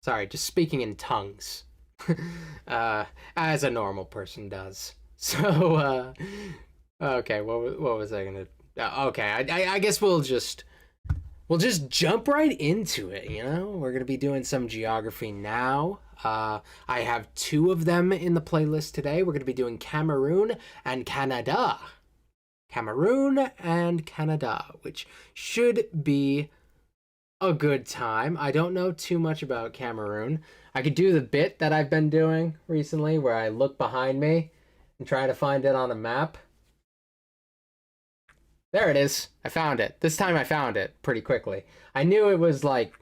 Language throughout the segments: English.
Sorry, just speaking in tongues. As a normal person does. So, okay, what was I gonna... okay, I guess we'll just jump right into it, you know? We're gonna be doing some geography now. I have two of them in the playlist today. We're gonna be doing Cameroon and Canada. Cameroon and Canada, which should be a good time. I don't know too much about Cameroon. I could do the bit that I've been doing recently where I look behind me and try to find it on a map. There it is. I found it. This time I found it pretty quickly. I knew it was like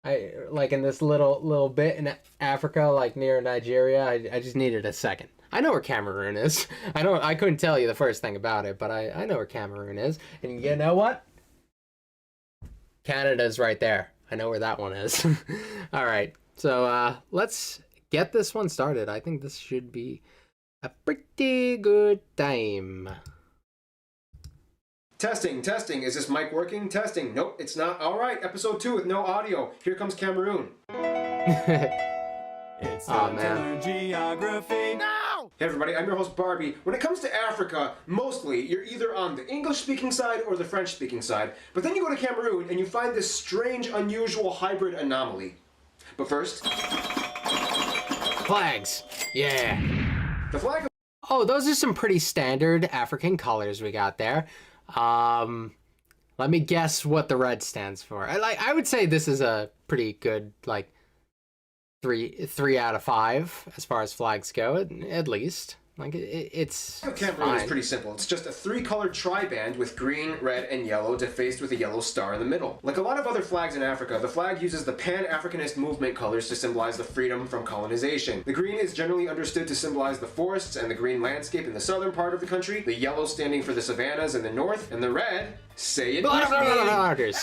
in this little bit in Africa, like near Nigeria. I just needed a second. I know where Cameroon is. I couldn't tell you the first thing about it, but I know where Cameroon is. And you know what? Canada's right there. I know where that one is. All right. So let's get this one started. I think this should be a pretty good time. Testing, testing. Is this mic working? Testing. Nope, it's not. All right, episode 2 with no audio. Here comes Cameroon. It's time to learn geography. No! Hey everybody, I'm your host Barbie. When it comes to Africa, mostly you're either on the English-speaking side or the French-speaking side. But then you go to Cameroon and you find this strange, unusual hybrid anomaly. But first... Flags. Yeah. The flag of... Oh, those are some pretty standard African colors we got there. Let me guess what the red stands for. I would say this is a pretty good, like, three out of 5 as far as flags go, at least. Like, it's Cameroon fine. is pretty simple. It's just a 3-color tri-band with green, red, and yellow defaced with a yellow star in the middle. Like a lot of other flags in Africa, the flag uses the Pan-Africanist movement colors to symbolize the freedom from colonization. The green is generally understood to symbolize the forests and the green landscape in the southern part of the country, the yellow standing for the savannas in the north, and the red, say it with me.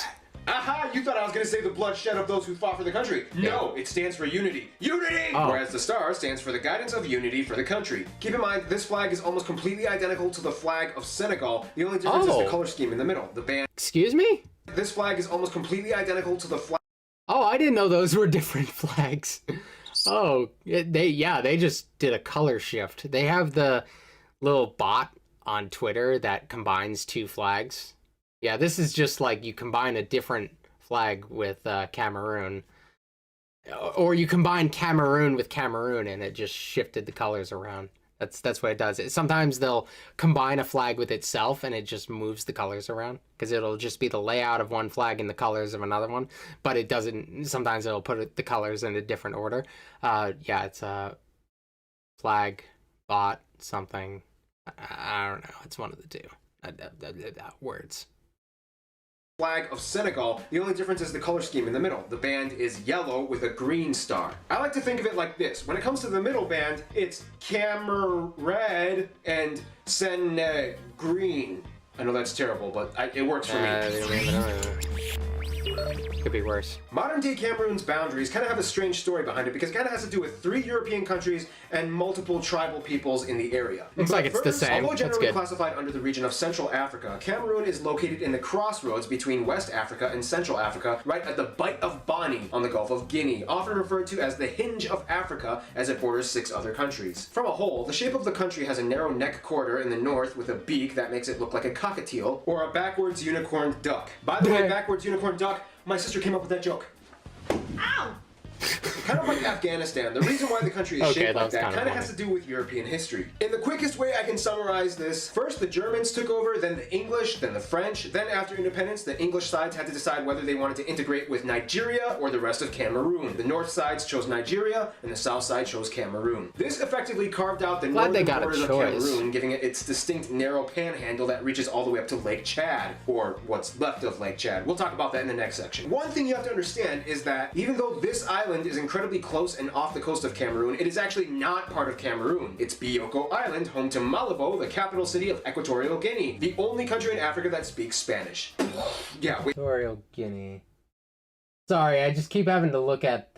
Aha! You thought I was going to say the bloodshed of those who fought for the country. No, it stands for unity. Unity! Oh. Whereas the star stands for the guidance of unity for the country. Keep in mind, this flag is almost completely identical to the flag of Senegal. The only difference is the color scheme in the middle. The band... Excuse me? This flag is almost completely identical to the flag... Oh, I didn't know those were different flags. Oh, they just did a color shift. They have the little bot on Twitter that combines 2 flags. Yeah, this is just like you combine a different flag with Cameroon. Or you combine Cameroon with Cameroon and it just shifted the colors around. That's what it does. Sometimes they'll combine a flag with itself and it just moves the colors around. Because it'll just be the layout of one flag and the colors of another one. But it doesn't... Sometimes it'll put the colors in a different order. Yeah, it's a flag, bot, something. I don't know. It's one of the two. Words. Flag of Senegal, the only difference is the color scheme in the middle. The band is yellow with a green star. I like to think of it like this. When it comes to the middle band, it's Red and Sen green. I know that's terrible, but it works for me. Could be worse. Modern-day Cameroon's boundaries kind of have a strange story behind it because it kind of has to do with 3 European countries and multiple tribal peoples in the area. Looks like it's the same. Although generally classified under the region of Central Africa, Cameroon is located in the crossroads between West Africa and Central Africa, right at the Bight of Bonny on the Gulf of Guinea, often referred to as the hinge of Africa as it borders 6 other countries. From a whole, the shape of the country has a narrow neck corridor in the north with a beak that makes it look like a cockatiel or a backwards unicorn duck. By the way, backwards unicorn duck, my sister came up with that joke. Ow! Kind of like Afghanistan. The reason why the country is shaped like that kind of has to do with European history. In the quickest way I can summarize this, first the Germans took over, then the English, then the French, then after independence, the English sides had to decide whether they wanted to integrate with Nigeria or the rest of Cameroon. The north sides chose Nigeria, and the south side chose Cameroon. This effectively carved out the northern borders of Cameroon, giving it its distinct narrow panhandle that reaches all the way up to Lake Chad, or what's left of Lake Chad. We'll talk about that in the next section. One thing you have to understand is that even though this island is incredibly close and off the coast of Cameroon, it is actually not part of Cameroon. It's Bioko Island, home to Malabo, the capital city of Equatorial Guinea, the only country in Africa that speaks Spanish. Yeah, Equatorial Guinea. Sorry, I just keep having to look at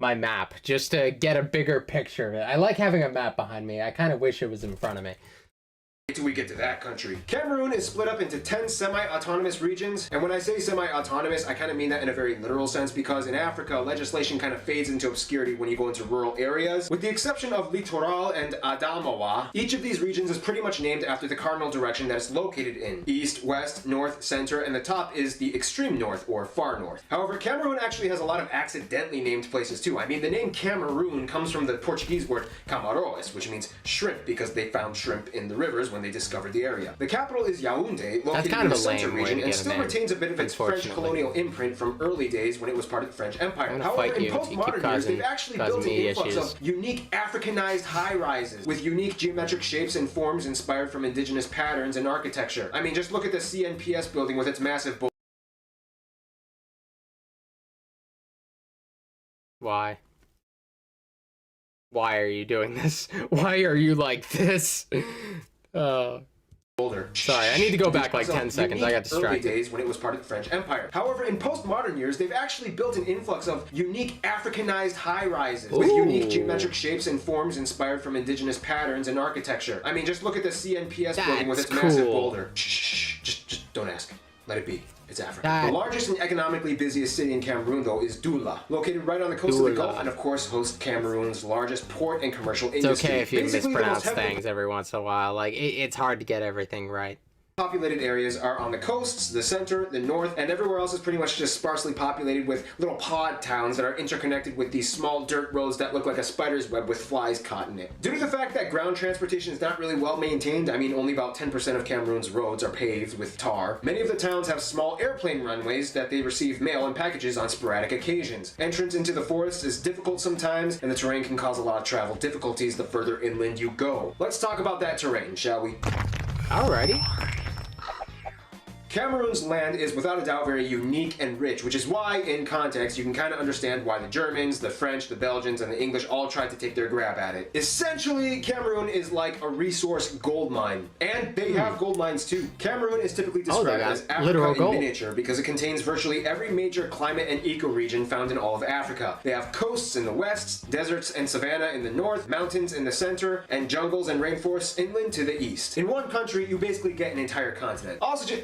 my map just to get a bigger picture of it. I like having a map behind me. I kind of wish it was in front of me. Wait till we get to that country. Cameroon is split up into 10 semi-autonomous regions, and when I say semi-autonomous, I kind of mean that in a very literal sense, because in Africa, legislation kind of fades into obscurity when you go into rural areas. With the exception of Littoral and Adamawa, each of these regions is pretty much named after the cardinal direction that it's located in. East, west, north, center, and the top is the extreme north, or far north. However, Cameroon actually has a lot of accidentally named places too. I mean, the name Cameroon comes from the Portuguese word camaroes, which means shrimp, because they found shrimp in the rivers when they discovered the area. The capital is Yaoundé, located in the center region, and still retains a bit of its French colonial imprint from early days when it was part of the French Empire. However, in post-modern years, they've actually built an influx of unique Africanized high-rises with unique geometric shapes and forms inspired from indigenous patterns and architecture. I mean, just look at the CNPS building with its massive Why? Why are you doing this? Why are you like this? boulder. Sorry, I need to go back like 10 seconds. I got distracted. Early days when it was part of the French Empire. However, in postmodern years, they've actually built an influx of unique Africanized high-rises with unique geometric shapes and forms inspired from indigenous patterns and architecture. I mean, just look at the CNPS building with its massive boulder. Shh, just don't ask. Let it be. It's Africa. The largest and economically busiest city in Cameroon, though, is Douala, located right on the coast of the Gulf, and of course hosts Cameroon's largest port and commercial industry. It's okay if you mispronounce things every once in a while. Like, it's hard to get everything right. Populated areas are on the coasts, the center, the north, and everywhere else is pretty much just sparsely populated with little pod towns that are interconnected with these small dirt roads that look like a spider's web with flies caught in it. Due to the fact that ground transportation is not really well maintained, I mean only about 10% of Cameroon's roads are paved with tar, many of the towns have small airplane runways that they receive mail and packages on sporadic occasions. Entrance into the forest is difficult sometimes, and the terrain can cause a lot of travel difficulties the further inland you go. Let's talk about that terrain, shall we? Alrighty. Cameroon's land is without a doubt very unique and rich, which is why, in context, you can kind of understand why the Germans, the French, the Belgians, and the English all tried to take their grab at it. Essentially, Cameroon is like a resource gold mine. And they have gold mines too. Cameroon is typically described as Africa in miniature because it contains virtually every major climate and ecoregion found in all of Africa. They have coasts in the west, deserts and savanna in the north, mountains in the center, and jungles and rainforests inland to the east. In one country, you basically get an entire continent. Also,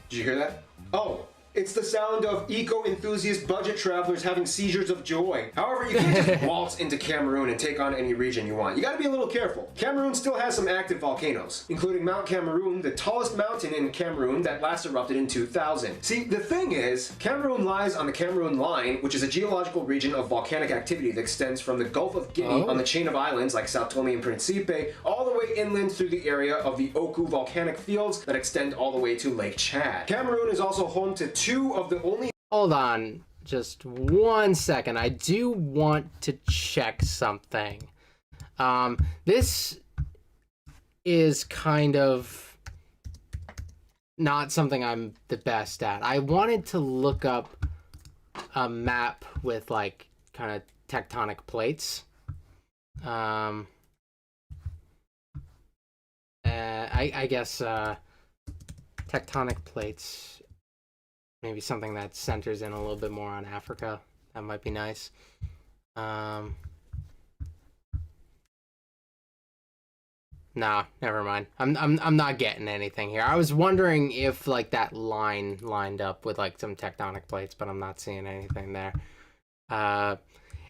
did you hear that? Oh, it's the sound of eco-enthusiast budget travelers having seizures of joy. However, you can't just waltz into Cameroon and take on any region you want. You gotta be a little careful. Cameroon still has some active volcanoes, including Mount Cameroon, the tallest mountain in Cameroon that last erupted in 2000. See, the thing is, Cameroon lies on the Cameroon Line, which is a geological region of volcanic activity that extends from the Gulf of Guinea on the chain of islands like Sao Tome and Principe, all the way inland through the area of the Oku volcanic fields that extend all the way to Lake Chad. Cameroon is also home to two of the only— Hold on just 1 second. I do want to check something. This is kind of not something I'm the best at. I wanted to look up a map with like kind of tectonic plates. I guess tectonic plates. Maybe something that centers in a little bit more on Africa. That might be nice. Nah, never mind. I'm not getting anything here. I was wondering if like that line lined up with like some tectonic plates, but I'm not seeing anything there.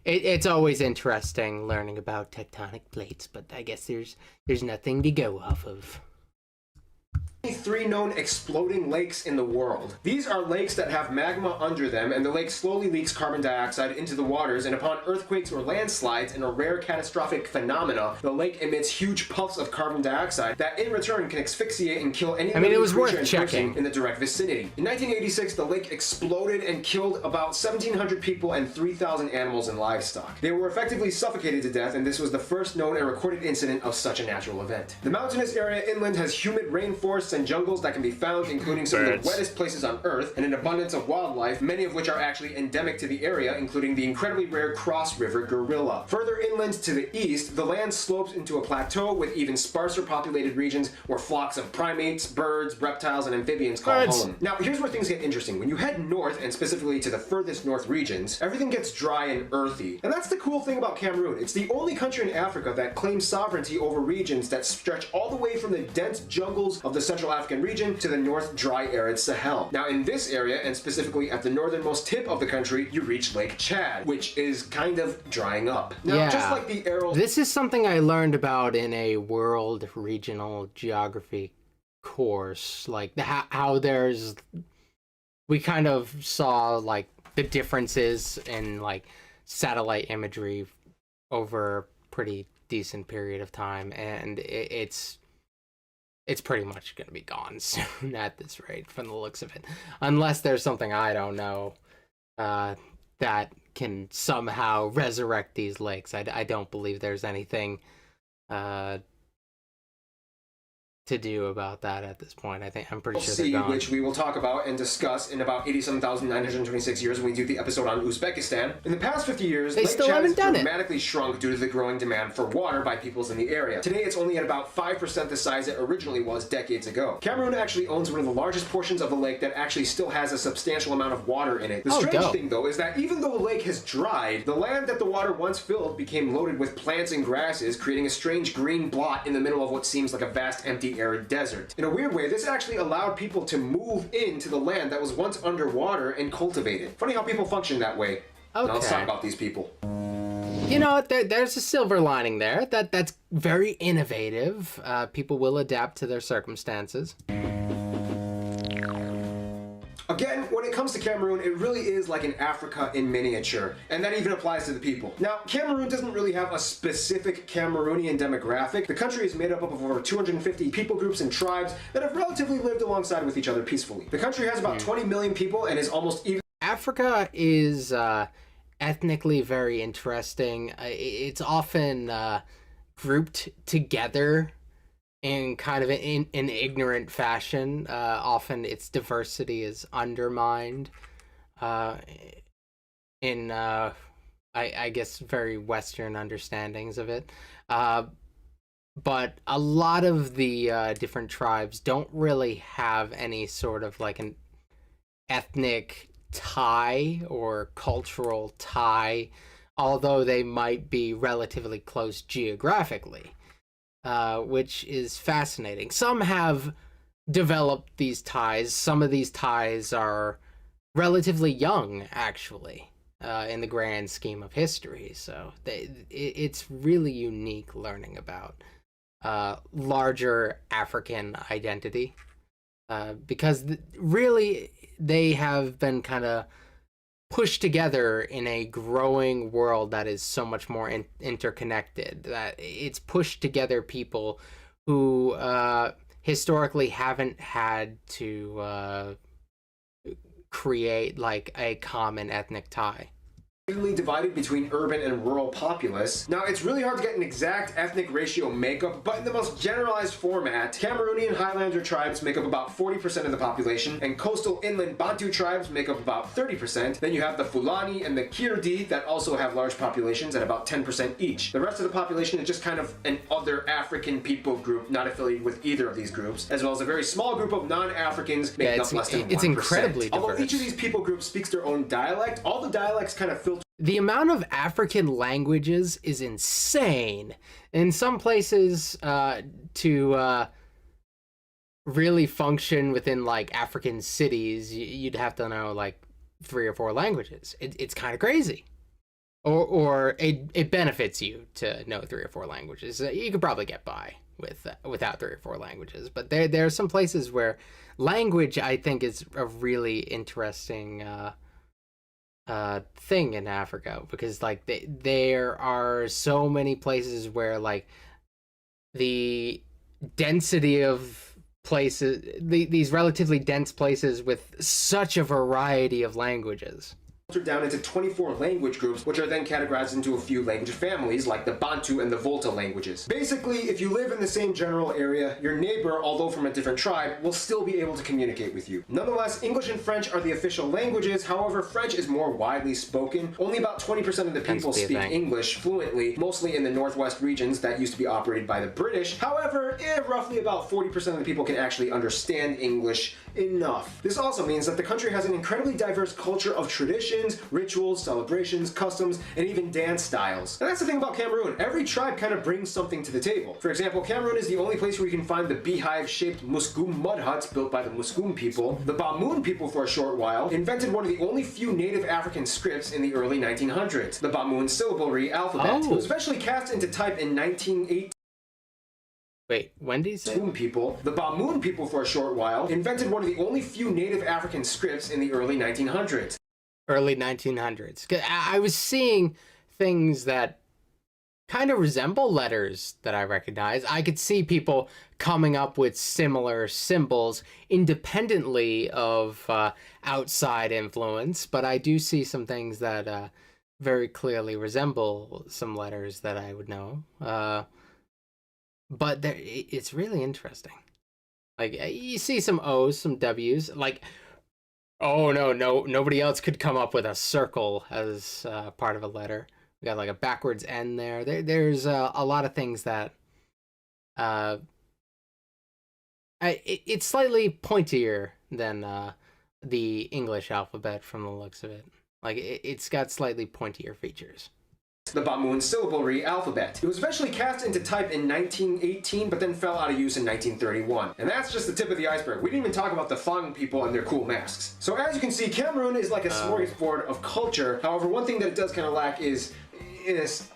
It's always interesting learning about tectonic plates, but I guess there's nothing to go off of. 3 known exploding lakes in the world. These are lakes that have magma under them, and the lake slowly leaks carbon dioxide into the waters, and upon earthquakes or landslides in a rare catastrophic phenomena, the lake emits huge puffs of carbon dioxide that in return can asphyxiate and kill any living creature and person in the direct vicinity. In 1986, the lake exploded and killed about 1,700 people and 3,000 animals and livestock. They were effectively suffocated to death, and this was the first known and recorded incident of such a natural event. The mountainous area inland has humid rainforests forests and jungles that can be found, including some of the wettest places on Earth, and an abundance of wildlife, many of which are actually endemic to the area, including the incredibly rare cross river gorilla. Further inland to the east, the land slopes into a plateau with even sparser populated regions where flocks of primates, birds, reptiles, and amphibians call home. Now, here's where things get interesting. When you head north, and specifically to the furthest north regions, everything gets dry and earthy. And that's the cool thing about Cameroon. It's the only country in Africa that claims sovereignty over regions that stretch all the way from the dense jungles of the Central African region to the north dry arid Sahel. Now, in this area, and specifically at the northernmost tip of the country, you reach Lake Chad, which is kind of drying up. Now, just like the Aral... This is something I learned about in a world regional geography course, like how there's... We kind of saw, like, the differences in, like, satellite imagery over a pretty decent period of time, and it's pretty much going to be gone soon at this rate from the looks of it, unless there's something I don't know that can somehow resurrect these lakes. I don't believe there's anything to do about that at this point. I'm pretty sure they're gone. Which we will talk about and discuss in about 87,926 years when we do the episode on Uzbekistan. In the past 50 years, Lake Chad has dramatically shrunk due to the growing demand for water by peoples in the area. Today, it's only at about 5% the size it originally was decades ago. Cameroon actually owns one of the largest portions of the lake that actually still has a substantial amount of water in it. The strange thing, though, is that even though the lake has dried, the land that the water once filled became loaded with plants and grasses, creating a strange green blot in the middle of what seems like a vast empty arid desert. In a weird way, this actually allowed people to move into the land that was once underwater and cultivate it. Funny how people function that way. Okay. Now let's talk about these people. You know, there's a silver lining there. That's very innovative. People will adapt to their circumstances. Again, when it comes to Cameroon, it really is like an Africa in miniature, and that even applies to the people. Now, Cameroon doesn't really have a specific Cameroonian demographic. The country is made up of over 250 people groups and tribes that have relatively lived alongside with each other peacefully. The country has about 20 million people and is almost even... Africa is ethnically very interesting. It's often grouped together in kind of an ignorant fashion. Often its diversity is undermined in, I guess, very Western understandings of it. But a lot of the different tribes don't really have any sort of like an ethnic tie or cultural tie, although they might be relatively close geographically. Which is fascinating. Some have developed these ties. Some of these ties are relatively young, actually, in the grand scheme of history. So it's really unique learning about larger African identity, because really they have been kind of pushed together in a growing world that is so much more interconnected, that it's pushed together people who historically haven't had to create like a common ethnic tie. Divided between urban and rural populace. Now, it's really hard to get an exact ethnic ratio makeup, but in the most generalized format, Cameroonian Highlander tribes make up about 40% of the population, and coastal inland Bantu tribes make up about 30%. Then you have the Fulani and the Kirdi that also have large populations at about 10% each. The rest of the population is just kind of an other African people group not affiliated with either of these groups, as well as a very small group of non-Africans making up less than 1%. It's incredibly diverse. Although each of these people groups speaks their own dialect, all the dialects kind of filter. The amount of African languages is insane. In some places, to really function within like African cities, you'd have to know like 3 or 4 languages. It's kind of crazy. Or it benefits you to know 3 or 4 languages. You could probably get by without 3 or 4 languages. But there are some places where language, I think, is a really interesting thing in Africa, because like there are so many places where like the density of places, these relatively dense places with such a variety of languages. down into 24 language groups, which are then categorized into a few language families like the Bantu and the Volta languages. Basically, if you live in the same general area, your neighbor, although from a different tribe, will still be able to communicate with you. Nonetheless, English and French are the official languages. However, French is more widely spoken. Only about 20% of the people speak English fluently, mostly in the northwest regions that used to be operated by the British. However, roughly about 40% of the people can actually understand English enough. This also means that the country has an incredibly diverse culture of traditions, rituals, celebrations, customs, and even dance styles. And that's the thing about Cameroon. Every tribe kind of brings something to the table. For example, Cameroon is the only place where you can find the beehive-shaped Muskum mud huts built by the Muskum people. The Bamoun people, for a short while, invented one of the only few native African scripts in the early 1900s, the Bamoun syllabary alphabet. It was eventually cast into type in 1918. Wait, when did you say? The Bamoun people, for a short while, invented one of the only few native African scripts in the early 1900s. Early 1900s. I was seeing things that kind of resemble letters that I recognize. I could see people coming up with similar symbols independently of outside influence, but I do see some things that very clearly resemble some letters that I would know. But it's really interesting. Like, you see some O's, some W's. Like, oh, no, nobody else could come up with a circle as part of a letter. We got like a backwards N there. There's a lot of things that it's slightly pointier than the English alphabet from the looks of it. Like, it's got slightly pointier features. The Bamoun syllabary alphabet. It was eventually cast into type in 1918, but then fell out of use in 1931. And that's just the tip of the iceberg. We didn't even talk about the Fang people and their cool masks. So as you can see, Cameroon is like a smorgasbord of culture. However, one thing that it does kind of lack is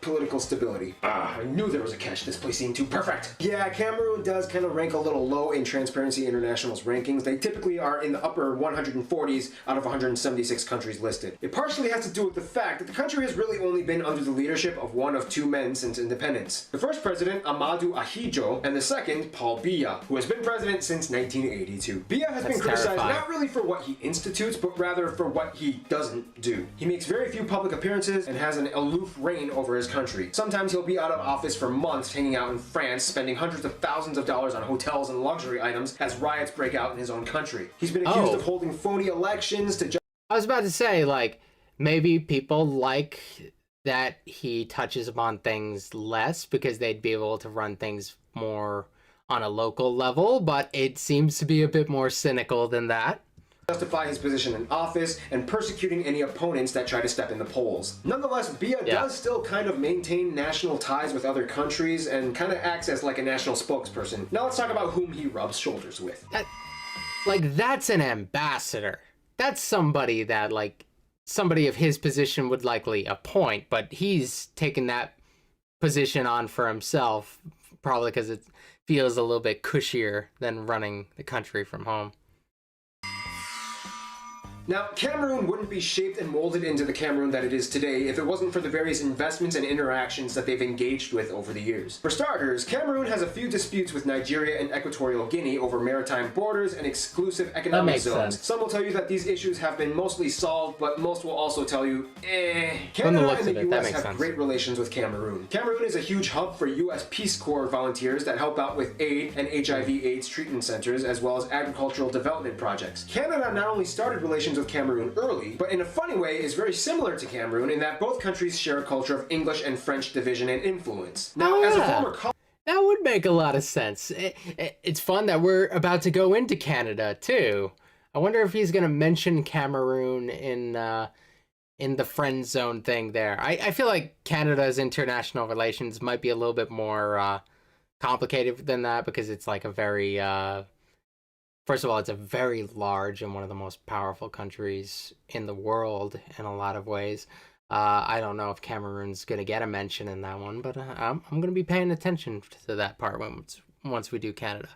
political stability. I knew there was a catch. This place seemed too perfect. Yeah, Cameroon does kind of rank a little low in Transparency International's rankings. They typically are in the upper 140s out of 176 countries listed. It partially has to do with the fact that the country has really only been under the leadership of one of two men since independence. The first president, Amadou Ahidjo, and the second, Paul Biya, who has been president since 1982. Biya has been criticized not really for what he institutes, but rather for what he doesn't do. He makes very few public appearances and has an aloof reign over his country. Sometimes he'll be out of office for months, hanging out in France, spending hundreds of thousands of dollars on hotels and luxury items as riots break out in his own country. He's been accused of holding phony elections to I was about to say, like, maybe people like that he touches upon things less because they'd be able to run things more on a local level, but it seems to be a bit more cynical than that. Justify his position in office and persecuting any opponents that try to step in the polls. Nonetheless, Biya does still kind of maintain national ties with other countries and kind of acts as like a national spokesperson. Now let's talk about whom he rubs shoulders with. That's an ambassador. That's somebody that, like, somebody of his position would likely appoint, but he's taken that position on for himself, probably because it feels a little bit cushier than running the country from home. Now, Cameroon wouldn't be shaped and molded into the Cameroon that it is today if it wasn't for the various investments and interactions that they've engaged with over the years. For starters, Cameroon has a few disputes with Nigeria and Equatorial Guinea over maritime borders and exclusive economic zones. Sense. Some will tell you that these issues have been mostly solved, but most will also tell you, Canada and the US have great relations with Cameroon. Cameroon is a huge hub for US Peace Corps volunteers that help out with aid and HIV/AIDS treatment centers, as well as agricultural development projects. Canada not only started relations with Cameroon early, but in a funny way is very similar to Cameroon in that both countries share a culture of English and French division and influence. Now, as a former that would make a lot of sense. It's fun that we're about to go into Canada too. I wonder if he's going to mention Cameroon in the friend zone thing there. I feel like Canada's international relations might be a little bit more complicated than that because it's like a very first of all, it's a very large and one of the most powerful countries in the world in a lot of ways. I don't know if Cameroon's going to get a mention in that one, but I'm going to be paying attention to that part once we do Canada.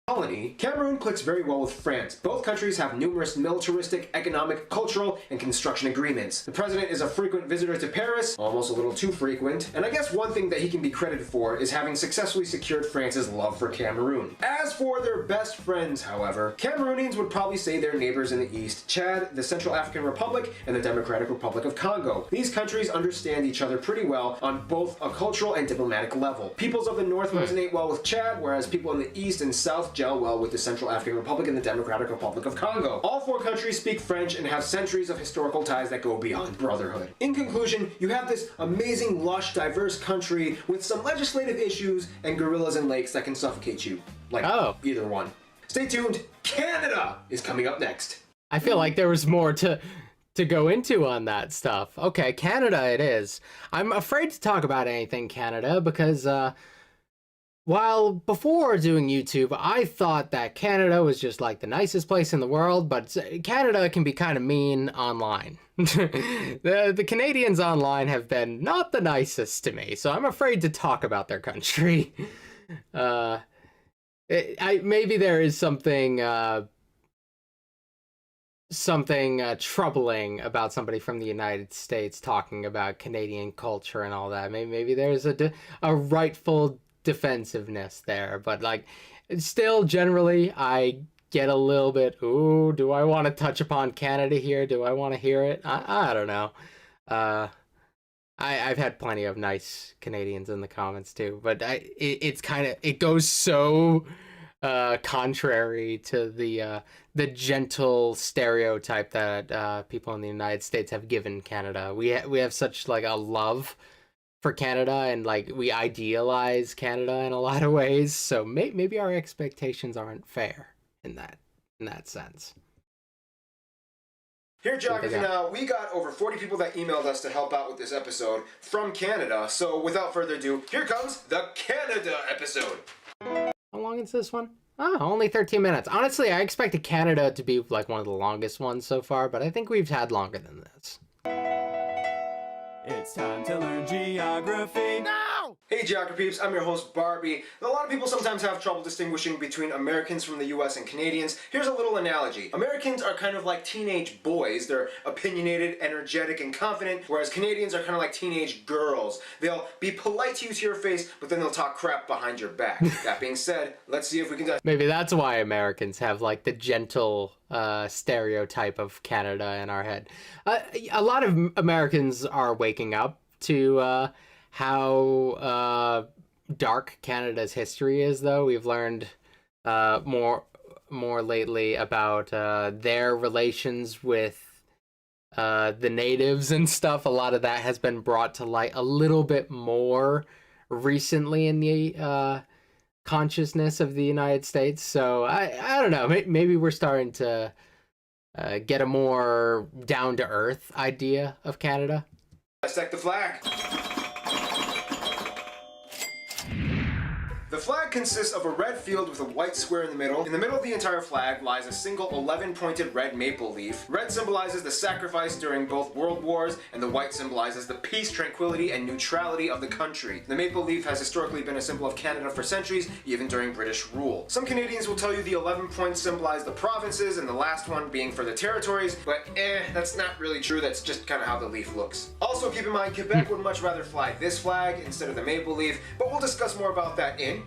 colony, Cameroon clicks very well with France. Both countries have numerous militaristic, economic, cultural, and construction agreements. The president is a frequent visitor to Paris, almost a little too frequent, and I guess one thing that he can be credited for is having successfully secured France's love for Cameroon. As for their best friends, however, Cameroonians would probably say their neighbors in the east, Chad, the Central African Republic, and the Democratic Republic of Congo. These countries understand each other pretty well on both a cultural and diplomatic level. Peoples of the north resonate well with Chad, whereas people in the east and south gel well with the Central African Republic and the Democratic Republic of Congo. All four countries speak French and have centuries of historical ties that go beyond brotherhood. In conclusion, you have this amazing, lush, diverse country with some legislative issues and gorillas and lakes that can suffocate you. Like either one. Stay tuned, Canada is coming up next. I feel like there was more to go into on that stuff. Okay, Canada it is. I'm afraid to talk about anything Canada because while before doing YouTube, I thought that Canada was just like the nicest place in the world, but Canada can be kind of mean online. The Canadians online have been not the nicest to me, so I'm afraid to talk about their country. Maybe there is something troubling about somebody from the United States talking about Canadian culture and all that. Maybe there's a rightful defensiveness there, but like still generally I get a little bit, ooh, do I want to touch upon Canada here? Do I want to hear it? I don't know. I've had plenty of nice Canadians in the comments too, but it's kind of, it goes so contrary to the gentle stereotype that people in the United States have given Canada. We have such like a love for Canada, and like we idealize Canada in a lot of ways, so maybe our expectations aren't fair in that sense. Here, Geography Now, we got over 40 people that emailed us to help out with this episode from Canada, so without further ado, here comes the Canada episode. How long is this one? Oh, only 13 minutes. Honestly, I expected Canada to be like one of the longest ones so far, but I think we've had longer than this. It's time to learn geography now! Hey Geography peeps, I'm your host Barbie. A lot of people sometimes have trouble distinguishing between Americans from the US and Canadians. Here's a little analogy. Americans are kind of like teenage boys. They're opinionated, energetic, and confident, whereas Canadians are kind of like teenage girls. They'll be polite to you to your face, but then they'll talk crap behind your back. That being said, let's see if we can... Maybe that's why Americans have like the gentle stereotype of Canada in our head. A lot of Americans are waking up to how dark Canada's history is, though. We've learned more lately about their relations with the natives and stuff. A lot of that has been brought to light a little bit more recently in the consciousness of the United States. So I don't know, maybe we're starting to get a more down-to-earth idea of Canada. Dissect the flag. The flag consists of a red field with a white square in the middle. In the middle of the entire flag lies a single 11-pointed red maple leaf. Red symbolizes the sacrifice during both world wars, and the white symbolizes the peace, tranquility, and neutrality of the country. The maple leaf has historically been a symbol of Canada for centuries, even during British rule. Some Canadians will tell you the 11 points symbolize the provinces, and the last one being for the territories, but that's not really true. That's just kind of how the leaf looks. Also keep in mind, Quebec would much rather fly this flag instead of the maple leaf, but we'll discuss more about that in...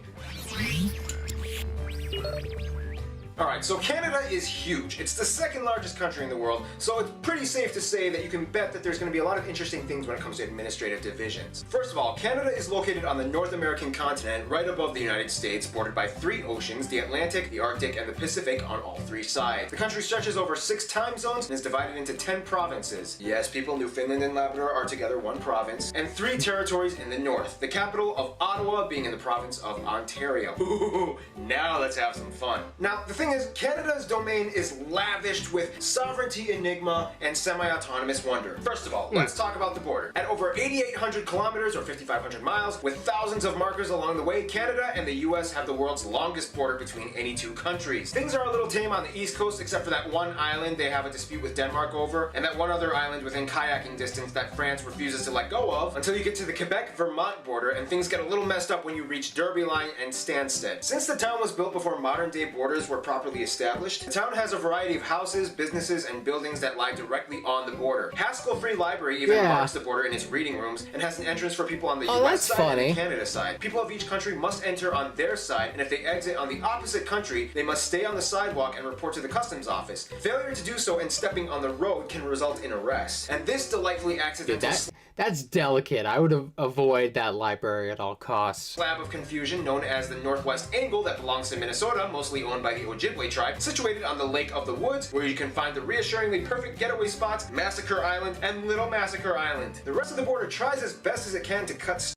Alright, so Canada is huge. It's the second largest country in the world, so it's pretty safe to say that you can bet that there's going to be a lot of interesting things when it comes to administrative divisions. First of all, Canada is located on the North American continent, right above the United States, bordered by 3 oceans, the Atlantic, the Arctic, and the Pacific on all 3 sides. The country stretches over 6 time zones and is divided into 10 provinces. Yes, people, Newfoundland and Labrador are together one province, and 3 territories in the north, the capital of Ottawa being in the province of Ontario. Ooh, now let's have some fun. Now, the thing thing is, Canada's domain is lavished with sovereignty enigma and semi-autonomous wonder. First of all, let's talk about the border. At over 8,800 kilometers or 5,500 miles, with thousands of markers along the way, Canada and the US have the world's longest border between any two countries. Things are a little tame on the east coast, except for that one island they have a dispute with Denmark over, and that one other island within kayaking distance that France refuses to let go of, until you get to the Quebec-Vermont border, and things get a little messed up when you reach Derby Line and Stansted. Since the town was built before modern-day borders were properly established, the town has a variety of houses, businesses, and buildings that lie directly on the border. Haskell Free Library even marks the border in its reading rooms and has an entrance for people on the US side and the Canada side. People of each country must enter on their side, and if they exit on the opposite country, they must stay on the sidewalk and report to the customs office. Failure to do so and stepping on the road can result in arrest. And this delightfully accidental that's delicate. I would avoid that library at all costs. slab of confusion known as the Northwest Angle that belongs to Minnesota, mostly owned by the Ojibwe tribe, situated on the Lake of the Woods, where you can find the reassuringly perfect getaway spots, Massacre Island and Little Massacre Island. The rest of the border tries as best as it can to cut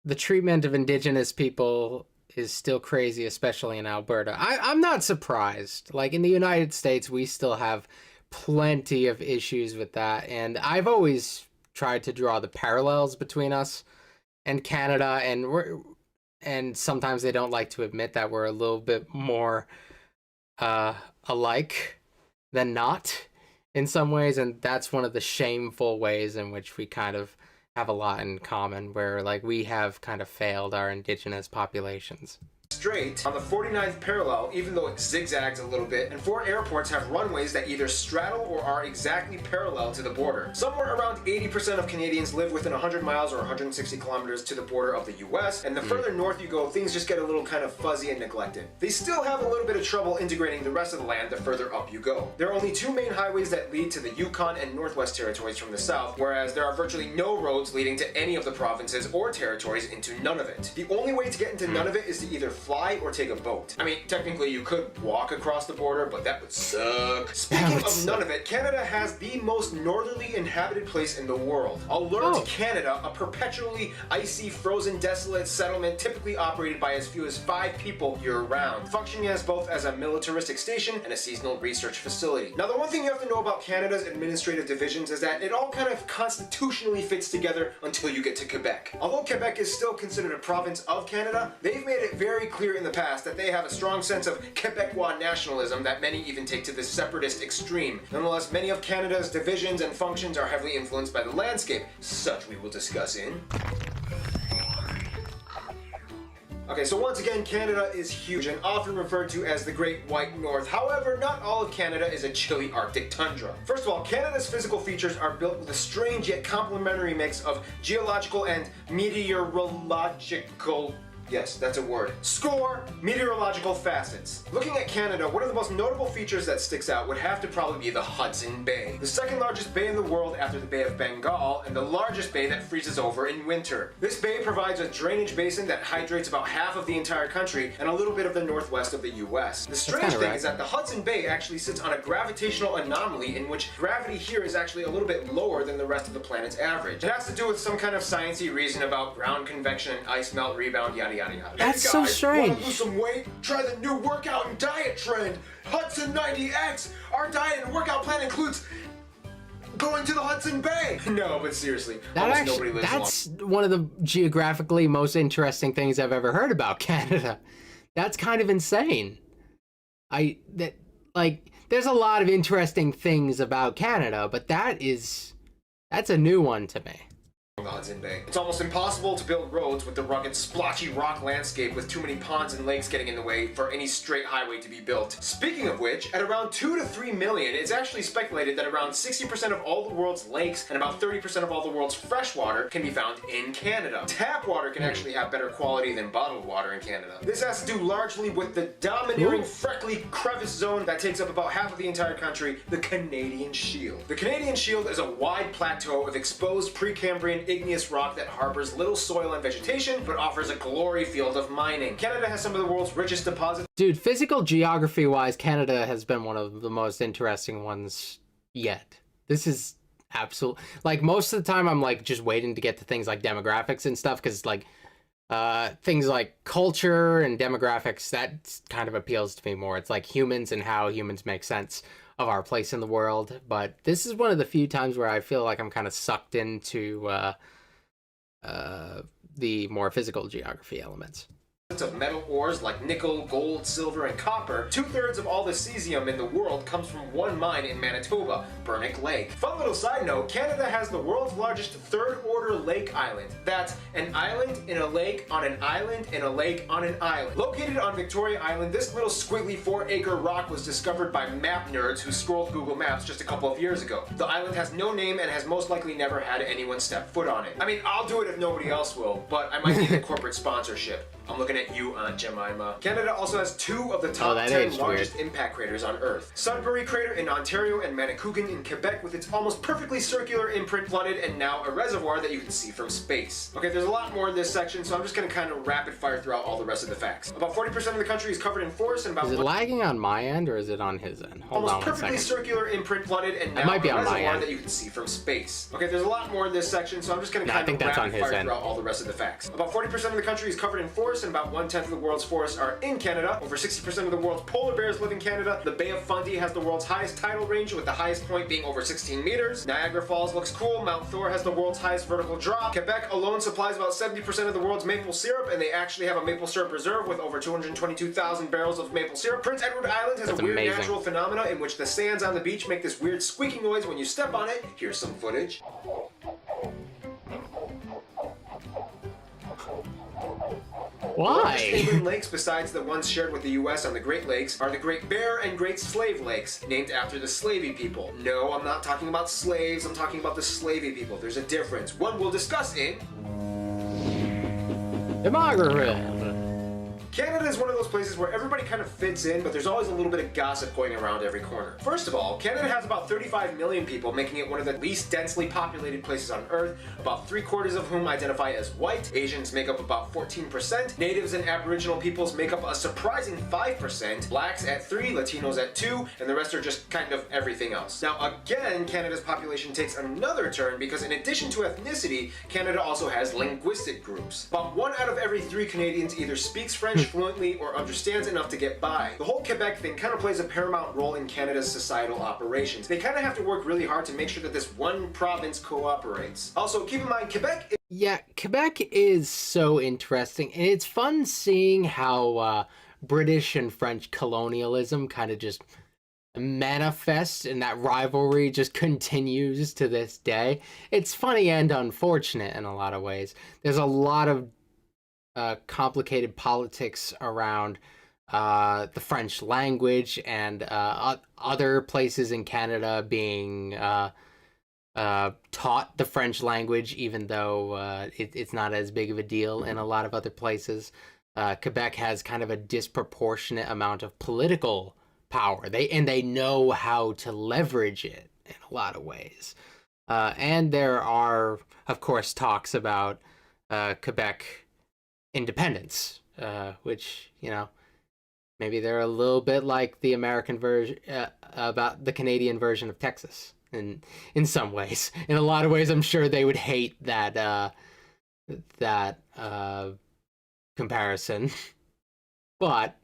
The treatment of indigenous people is still crazy, especially in Alberta. I'm not surprised. Like, in the United States, we still have plenty of issues with that, and I've always tried to draw the parallels between us and Canada, and sometimes they don't like to admit that we're a little bit more alike than not in some ways, and that's one of the shameful ways in which we kind of have a lot in common, where like we have kind of failed our indigenous populations. straight on the 49th parallel, even though it zigzags a little bit, and 4 airports have runways that either straddle or are exactly parallel to the border. Somewhere around 80% of Canadians live within 100 miles or 160 kilometers to the border of the US, and the further north you go, things just get a little kind of fuzzy and neglected. They still have a little bit of trouble integrating the rest of the land the further up you go. There are only 2 main highways that lead to the Yukon and Northwest Territories from the south, whereas there are virtually no roads leading to any of the provinces or territories into none of it. The only way to get into none of it is to either fly or take a boat. I mean, technically you could walk across the border, but that would suck. Speaking of none of it, Canada has the most northerly inhabited place in the world. Alert Canada, a perpetually icy, frozen, desolate settlement typically operated by as few as 5 people year-round, functioning as both as a militaristic station and a seasonal research facility. Now, the one thing you have to know about Canada's administrative divisions is that it all kind of constitutionally fits together until you get to Quebec. Although Quebec is still considered a province of Canada, they've made it very clear in the past that they have a strong sense of Quebecois nationalism that many even take to the separatist extreme. Nonetheless, many of Canada's divisions and functions are heavily influenced by the landscape, such we will discuss in... Okay, so once again, Canada is huge and often referred to as the Great White North. However, not all of Canada is a chilly Arctic tundra. First of all, Canada's physical features are built with a strange yet complementary mix of geological and meteorological... Yes, that's a word. Score meteorological facets. Looking at Canada, one of the most notable features that sticks out would have to probably be the Hudson Bay, the second largest bay in the world after the Bay of Bengal, and the largest bay that freezes over in winter. This bay provides a drainage basin that hydrates about half of the entire country and a little bit of the northwest of the US. The strange thing is that the Hudson Bay actually sits on a gravitational anomaly in which gravity here is actually a little bit lower than the rest of the planet's average. It has to do with some kind of sciencey reason about ground convection and ice melt rebound, yada yada. That's so strange. Want to lose some weight? Try the new workout and diet trend, Hudson 90X. Our diet and workout plan includes going to the Hudson Bay. No, but seriously, that's one of the geographically most interesting things I've ever heard about Canada. That's kind of insane. There's a lot of interesting things about Canada, but that's a new one to me. The Hudson Bay. It's almost impossible to build roads with the rugged, splotchy rock landscape with too many ponds and lakes getting in the way for any straight highway to be built. Speaking of which, at around 2 to 3 million, it's actually speculated that around 60% of all the world's lakes and about 30% of all the world's fresh water can be found in Canada. Tap water can actually have better quality than bottled water in Canada. This has to do largely with the domineering, freckly crevice zone that takes up about half of the entire country, the Canadian Shield. The Canadian Shield is a wide plateau of exposed Precambrian igneous rock that harbors little soil and vegetation, but offers a glory field of mining. Canada has some of the world's richest deposits. Dude, physical geography-wise, Canada has been one of the most interesting ones yet. This is absolute... Like, most of the time, I'm, like, just waiting to get to things like demographics and stuff, because, like, things like culture and demographics, that kind of appeals to me more. It's like humans and how humans make sense of our place in the world. But this is one of the few times where I feel like I'm kind of sucked into the more physical geography elements. Of metal ores like nickel, gold, silver, and copper. 2/3 of all the cesium in the world comes from one mine in Manitoba, Burnick Lake. Fun little side note, Canada has the world's largest third-order lake island. That's an island in a lake on an island in a lake on an island. Located on Victoria Island, this little squiggly 4-acre rock was discovered by map nerds who scrolled Google Maps just a couple of years ago. The island has no name and has most likely never had anyone step foot on it. I mean, I'll do it if nobody else will, but I might need a corporate sponsorship. I'm looking at you, Aunt Jemima. Canada also has 2 of the top 10 largest impact craters on Earth. Sudbury Crater in Ontario and Manicouagan in Quebec with its almost perfectly circular imprint flooded and now a reservoir that you can see from space. Okay, there's a lot more in this section, so I'm just going to kind of rapid fire throughout all the rest of the facts. About 40% of the country is covered in forest and about... Is it lagging on my end or is it on his end? Hold almost on perfectly circular imprint flooded and now a reservoir that you can see from space. Okay, there's a lot more in this section, so I'm just going to kind of rapid fire throughout all the rest of the facts. About 40% of the country is covered in forest and about 1/10 of the world's forests are in Canada. Over 60% of the world's polar bears live in Canada. The Bay of Fundy has the world's highest tidal range, with the highest point being over 16 meters. Niagara Falls looks cool. Mount Thor has the world's highest vertical drop. Quebec alone supplies about 70% of the world's maple syrup, and they actually have a maple syrup reserve with over 222,000 barrels of maple syrup. Prince Edward Island has a weird natural phenomena in which the sands on the beach make this weird squeaking noise when you step on it. Here's some footage. Why? Inland lakes besides the ones shared with the US on the Great Lakes are the Great Bear and Great Slave Lakes, named after the Slavey people. No, I'm not talking about slaves, I'm talking about the Slavey people. There's a difference. One we'll discuss in... Demography. Canada is one of those places where everybody kind of fits in, but there's always a little bit of gossip going around every corner. First of all, Canada has about 35 million people, making it one of the least densely populated places on Earth, about 3/4 of whom identify as white. Asians make up about 14%. Natives and Aboriginal peoples make up a surprising 5%. Blacks at 3%, Latinos at 2%, and the rest are just kind of everything else. Now again, Canada's population takes another turn because in addition to ethnicity, Canada also has linguistic groups. About 1 out of every 3 Canadians either speaks French fluently or understands enough to get by. The whole Quebec thing kind of plays a paramount role in Canada's societal operations. They kind of have to work really hard to make sure that this one province cooperates. Also, keep in mind, Quebec... Yeah, Quebec is so interesting, and it's fun seeing how British and French colonialism kind of just manifests, and that rivalry just continues to this day. It's funny and unfortunate in a lot of ways. There's a lot of complicated politics around the French language and other places in Canada being taught the French language, even though it's not as big of a deal in a lot of other places. Quebec has kind of a disproportionate amount of political power. They know how to leverage it in a lot of ways. And there are, of course, talks about Quebec independence, which, you know, maybe they're a little bit like the American version, about the Canadian version of Texas in some ways. In a lot of ways, I'm sure they would hate that comparison, but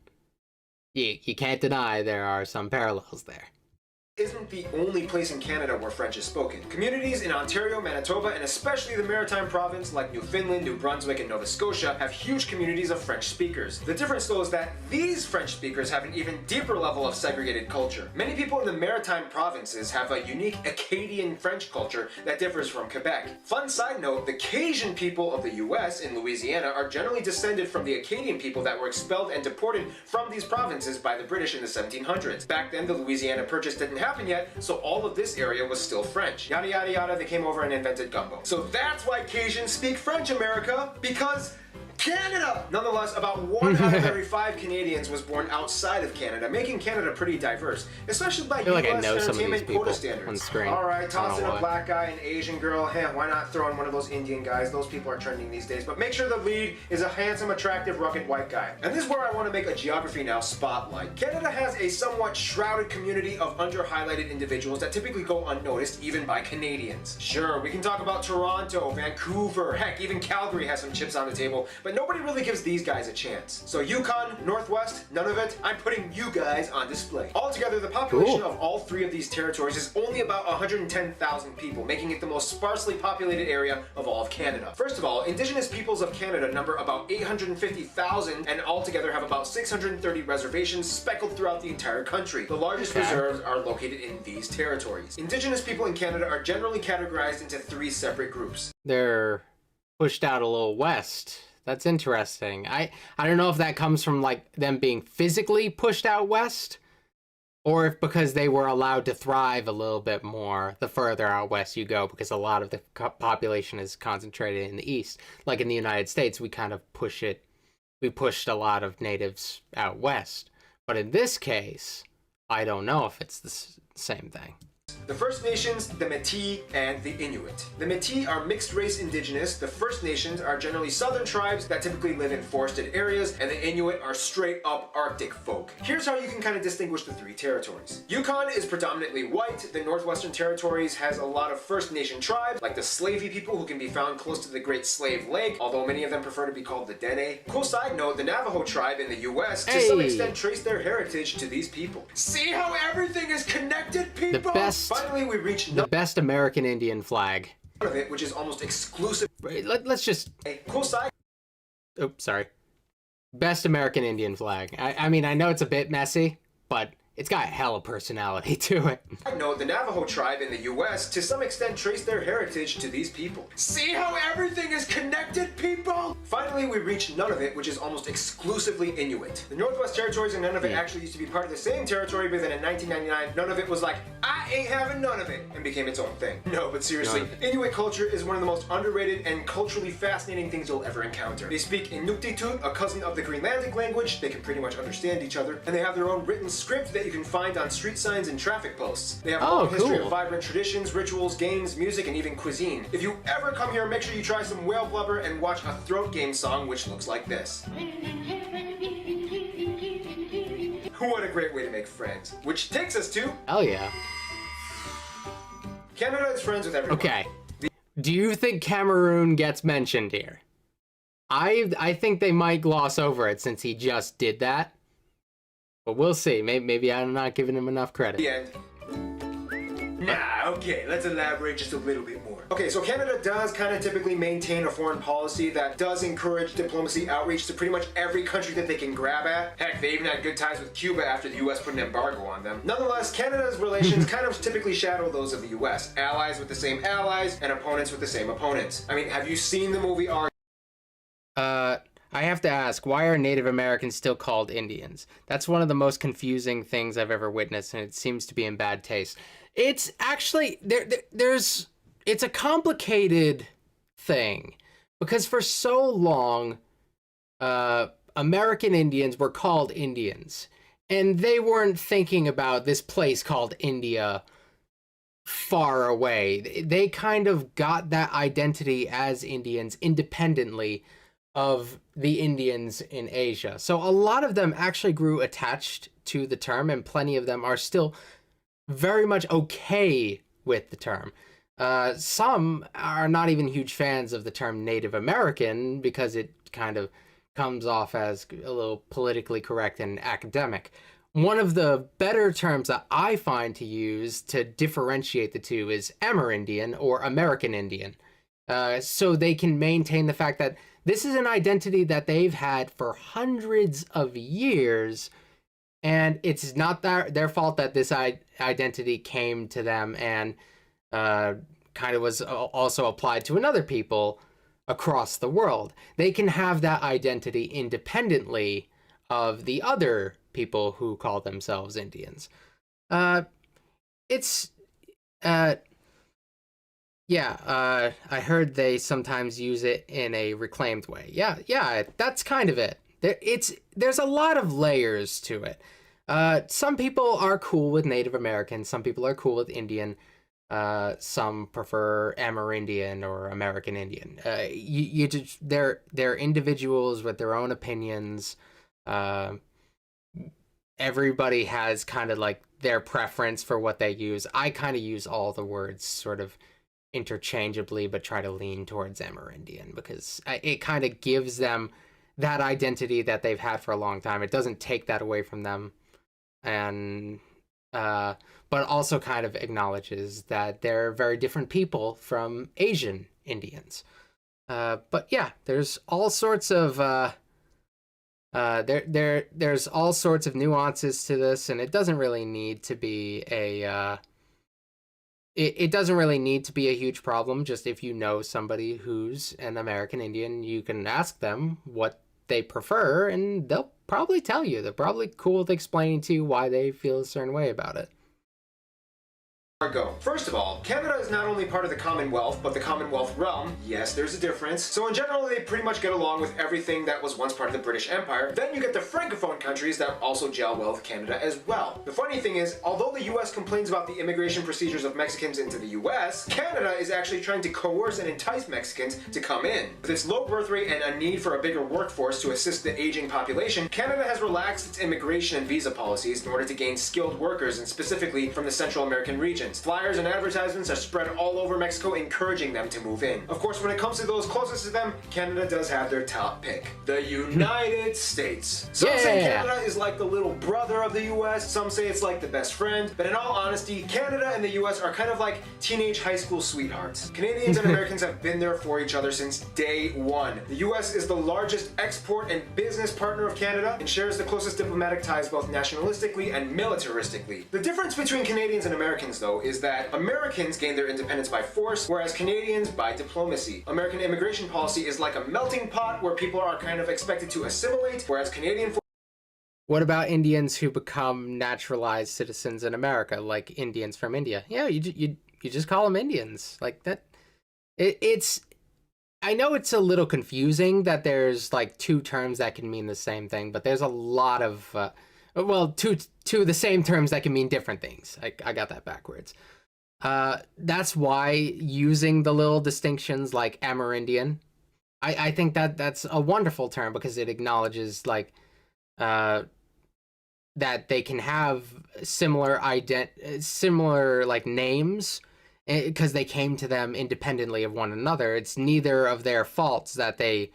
you can't deny there are some parallels there. Isn't the only place in Canada where French is spoken. Communities in Ontario, Manitoba, and especially the Maritime Province like Newfoundland, New Brunswick, and Nova Scotia have huge communities of French speakers. The difference though is that these French speakers have an even deeper level of segregated culture. Many people in the Maritime Provinces have a unique Acadian French culture that differs from Quebec. Fun side note, the Cajun people of the US in Louisiana are generally descended from the Acadian people that were expelled and deported from these provinces by the British in the 1700s. Back then, the Louisiana Purchase didn't happen yet, so all of this area was still French. Yada yada yada, they came over and invented gumbo. So that's why Cajuns speak French, America, because Canada! Nonetheless, about 1 out of every 5 Canadians was born outside of Canada, making Canada pretty diverse, especially by US entertainment quota standards. Alright, toss in a black guy, an Asian girl, hey, why not throw in one of those Indian guys? Those people are trending these days, but make sure the lead is a handsome, attractive, rugged white guy. And this is where I want to make a Geography Now spotlight. Canada has a somewhat shrouded community of under-highlighted individuals that typically go unnoticed, even by Canadians. Sure, we can talk about Toronto, Vancouver, heck, even Calgary has some chips on the table, but but nobody really gives these guys a chance. So Yukon, Northwest, none of it. I'm putting you guys on display. Altogether, the population of all three of these territories is only about 110,000 people, making it the most sparsely populated area of all of Canada. First of all, Indigenous peoples of Canada number about 850,000 and altogether have about 630 reservations speckled throughout the entire country. The largest reserves are located in these territories. Indigenous people in Canada are generally categorized into three separate groups. They're pushed out a little west. That's interesting. I don't know if that comes from like them being physically pushed out west, or if because they were allowed to thrive a little bit more the further out west you go, because a lot of the population is concentrated in the east. Like in the United States, we kind of we pushed a lot of natives out west. But in this case, I don't know if it's the same thing. The First Nations, the Métis, and the Inuit. The Métis are mixed-race indigenous, the First Nations are generally southern tribes that typically live in forested areas, and the Inuit are straight-up Arctic folk. Here's how you can kind of distinguish the three territories. Yukon is predominantly white, the Northwestern Territories has a lot of First Nation tribes, like the Slavey people who can be found close to the Great Slave Lake, although many of them prefer to be called the Dene. Cool side note, the Navajo tribe in the US to some extent trace their heritage to these people. See how everything is connected, people? Finally, we reach the best American Indian flag. Of it, which is almost exclusive. Let's just. Cool side. Oh, sorry. Best American Indian flag. I mean, I know it's a bit messy, but it's got hella personality to it. I know the Navajo tribe in the US to some extent trace their heritage to these people. See how everything is connected, people? Finally, we reach none of it, which is almost exclusively Inuit. The Northwest Territories and none of it actually used to be part of the same territory, but then in 1999, none of it was like, I ain't having none of it, and became its own thing. No, but seriously, Inuit culture is one of the most underrated and culturally fascinating things you'll ever encounter. They speak Inuktitut, a cousin of the Greenlandic language. They can pretty much understand each other, and they have their own written script that you can find on street signs and traffic posts. They have a long history of vibrant traditions, rituals, games, music, and even cuisine. If you ever come here, make sure you try some whale blubber and watch a throat game song which looks like this. What a great way to make friends. Which takes us to... Hell yeah. Canada is friends with everyone. Okay. Do you think Cameroon gets mentioned here? I think they might gloss over it since he just did that. But we'll see. Maybe I'm not giving him enough credit. The end. Nah, okay, let's elaborate just a little bit more. Okay, so Canada does kind of typically maintain a foreign policy that does encourage diplomacy outreach to pretty much every country that they can grab at. Heck, they even had good ties with Cuba after the US put an embargo on them. Nonetheless, Canada's relations kind of typically shadow those of the US. Allies with the same allies, and opponents with the same opponents. I mean, have you seen the movie I have to ask, why are Native Americans still called Indians? That's one of the most confusing things I've ever witnessed, and it seems to be in bad taste. It's actually, it's a complicated thing, because for so long, American Indians were called Indians, and they weren't thinking about this place called India far away. They kind of got that identity as Indians independently of the Indians in Asia. So a lot of them actually grew attached to the term, and plenty of them are still very much okay with the term. Some are not even huge fans of the term Native American because it kind of comes off as a little politically correct and academic. One of the better terms that I find to use to differentiate the two is Amerindian or American Indian. So they can maintain the fact that this is an identity that they've had for hundreds of years, and it's not their fault that this identity came to them and kind of was also applied to another people across the world. They can have that identity independently of the other people who call themselves Indians. I heard they sometimes use it in a reclaimed way. Yeah, that's kind of it. There's a lot of layers to it. Some people are cool with Native American, some people are cool with Indian, some prefer Amerindian or American Indian. They're individuals with their own opinions. Everybody has kind of like their preference for what they use. I kind of use all the words sort of interchangeably, but try to lean towards Amerindian because it kind of gives them that identity that they've had for a long time. It doesn't take that away from them, and but also kind of acknowledges that they're very different people from Asian Indians. But yeah, there's all sorts of there's all sorts of nuances to this, and it doesn't really need to be it doesn't really need to be a huge problem. Just if you know somebody who's an American Indian, you can ask them what they prefer, and they'll probably tell you. They're probably cool with explaining to you why they feel a certain way about it. Go. First of all, Canada is not only part of the Commonwealth, but the Commonwealth realm. Yes, there's a difference. So in general, they pretty much get along with everything that was once part of the British Empire. Then you get the Francophone countries that also gel well with Canada as well. The funny thing is, although the US complains about the immigration procedures of Mexicans into the US, Canada is actually trying to coerce and entice Mexicans to come in. With its low birth rate and a need for a bigger workforce to assist the aging population, Canada has relaxed its immigration and visa policies in order to gain skilled workers, and specifically from the Central American region. Flyers and advertisements are spread all over Mexico encouraging them to move in. Of course, when it comes to those closest to them, Canada does have their top pick. The United States. Some say Canada is like the little brother of the US, some say it's like the best friend, but in all honesty, Canada and the US are kind of like teenage high school sweethearts. Canadians and Americans have been there for each other since day one. The US is the largest export and business partner of Canada and shares the closest diplomatic ties both nationalistically and militaristically. The difference between Canadians and Americans, though, is that Americans gain their independence by force, whereas Canadians by diplomacy. American immigration policy is like a melting pot where people are kind of expected to assimilate, whereas Canadian... What about Indians who become naturalized citizens in America, like Indians from India? Yeah, you just call them Indians. Like that. It's... I know it's a little confusing that there's like two terms that can mean the same thing, but there's a lot of... well, two the same terms that can mean different things. I got that backwards. That's why using the little distinctions like Amerindian, I think that's a wonderful term because it acknowledges like that they can have similar like names because they came to them independently of one another. It's neither of their faults that they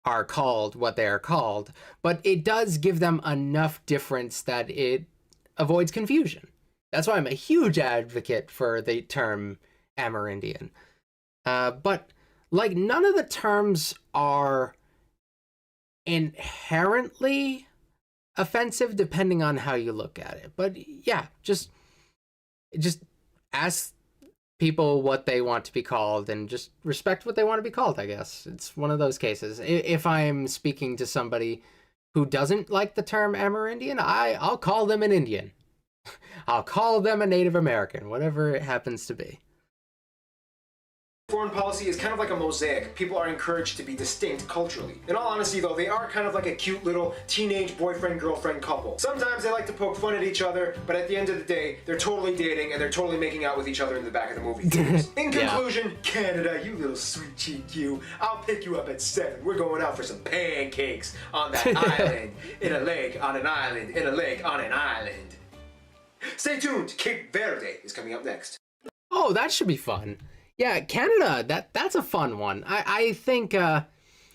are called what they are called, but it does give them enough difference that it avoids confusion. That's why I'm a huge advocate for the term Amerindian. But like none of the terms are inherently offensive depending on how you look at it. But yeah, just ask people what they want to be called and just respect what they want to be called, I guess. It's one of those cases. If I'm speaking to somebody who doesn't like the term Amerindian, I'll call them an Indian. I'll call them a Native American, whatever it happens to be. Foreign policy is kind of like a mosaic. People are encouraged to be distinct culturally. In all honesty though, they are kind of like a cute little teenage boyfriend-girlfriend couple. Sometimes they like to poke fun at each other, but at the end of the day, they're totally dating and they're totally making out with each other in the back of the movie theaters. In conclusion, Canada, you little sweet cheek you, I'll pick you up at 7. We're going out for some pancakes on that island, in a lake, on an island, in a lake, on an island. Stay tuned, Cape Verde is coming up next. Oh, that should be fun. Yeah, Canada, that's a fun one. I think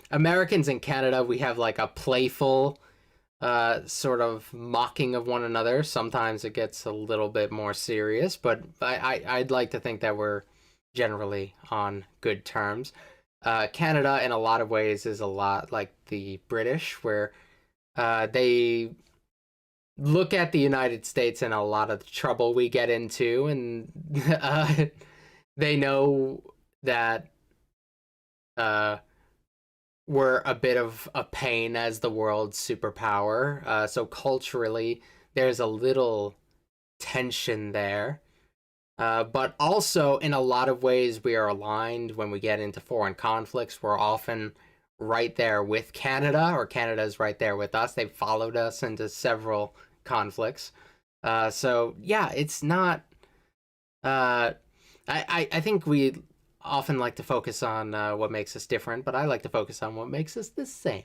Americans in Canada, we have like a playful sort of mocking of one another. Sometimes it gets a little bit more serious, but I'd like to think that we're generally on good terms. Canada, in a lot of ways, is a lot like the British, where they look at the United States and a lot of the trouble we get into, and they know that we're a bit of a pain as the world's superpower. So culturally, there's a little tension there. But also, in a lot of ways, we are aligned when we get into foreign conflicts. We're often right there with Canada, or Canada's right there with us. They've followed us into several conflicts. So, yeah, it's not... I think we often like to focus on what makes us different, but I like to focus on what makes us the same.